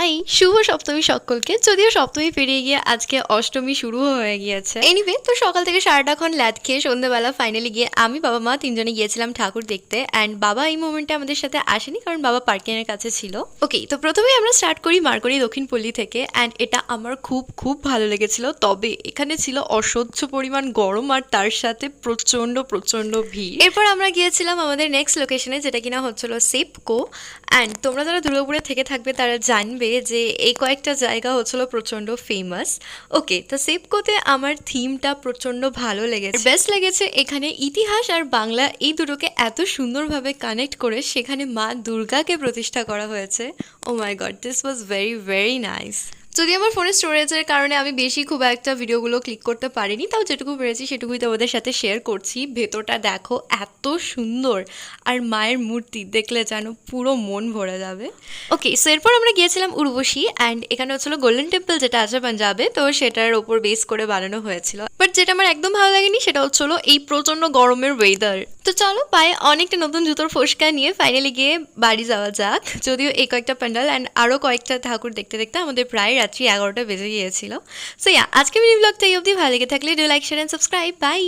High, শুভ সপ্তমী সকলকে। যদিও সপ্তমী পেরিয়ে গিয়ে আজকে অষ্টমী শুরু হয়ে গিয়েছে। এনিওয়ে, তো সকাল থেকে সারাটাক্ষণ ল্যাদ খেয়ে সন্ধ্যেবেলা ফাইনালি গিয়ে আমি বাবা মা তিনজনে গিয়েছিলাম ঠাকুর দেখতে। অ্যান্ড বাবা এই মোমেন্টে আমাদের সাথে আসেনি, কারণ বাবা পার্কিংয়ের কাছে ছিল। ওকে, তো প্রথমেই আমরা স্টার্ট করি মার্করি দক্ষিণপল্লী থেকে। অ্যান্ড এটা আমার খুব খুব ভালো লেগেছিল। তবে এখানে ছিল অসহ্য পরিমাণ গরম, আর তার সাথে প্রচণ্ড প্রচণ্ড ভিড়। এরপর আমরা গিয়েছিলাম আমাদের নেক্সট লোকেশনে, যেটা কিনা হচ্ছিল সেপকো। অ্যান্ড তোমরা যারা দুর্গাপুরে থেকে থাকবে তারা জানবে যে এই কয়েকটা জায়গা হচ্ছিল প্রচণ্ড ফেমাস। ওকে, তো সেপকোতে আমার থিমটা প্রচণ্ড ভালো লেগেছে। বেস্ট লেগেছে এখানে ইতিহাস আর বাংলা এই দুটোকে এত সুন্দরভাবে কানেক্ট করে সেখানে মা দুর্গাকে প্রতিষ্ঠা করা হয়েছে। Oh my god, this was very very nice. যদি আমার ফোনের স্টোরেজের কারণে আমি বেশি খুব একটা ভিডিওগুলো ক্লিক করতে পারিনি, তাও যেটুকু পেরেছি সেটুকুই তোমাদের সাথে শেয়ার করছি। ভেতরটা দেখো এত সুন্দর, আর মায়ের মূর্তি দেখলে যেন পুরো মন ভরে যাবে। ওকে, সো এরপর আমরা গিয়েছিলাম উর্বশী। অ্যান্ড এখানে হচ্ছিল গোল্ডেন টেম্পল, যেটা আছে পাঞ্জাবে, তো সেটার ওপর বেস করে বানানো হয়েছিল। বাট যেটা আমার একদম ভালো লাগেনি সেটা হচ্ছিল এই প্রচণ্ড গরমের ওয়েদার। তো চলো, পায়ে অনেকটা নতুন জুতোর ফোসকা নিয়ে ফাইনালি গিয়ে বাড়ি যাওয়া যাক। যদিও এই কয়েকটা প্যান্ডেল অ্যান্ড আরও কয়েকটা ঠাকুর দেখতে দেখতে আমাদের প্রায় রাত্রি 11টা বেজে গিয়েছিল। সো আজকে মিনি ব্লগটা এই অবধি। ভালো লেগে থাকলে do like, share and subscribe. By.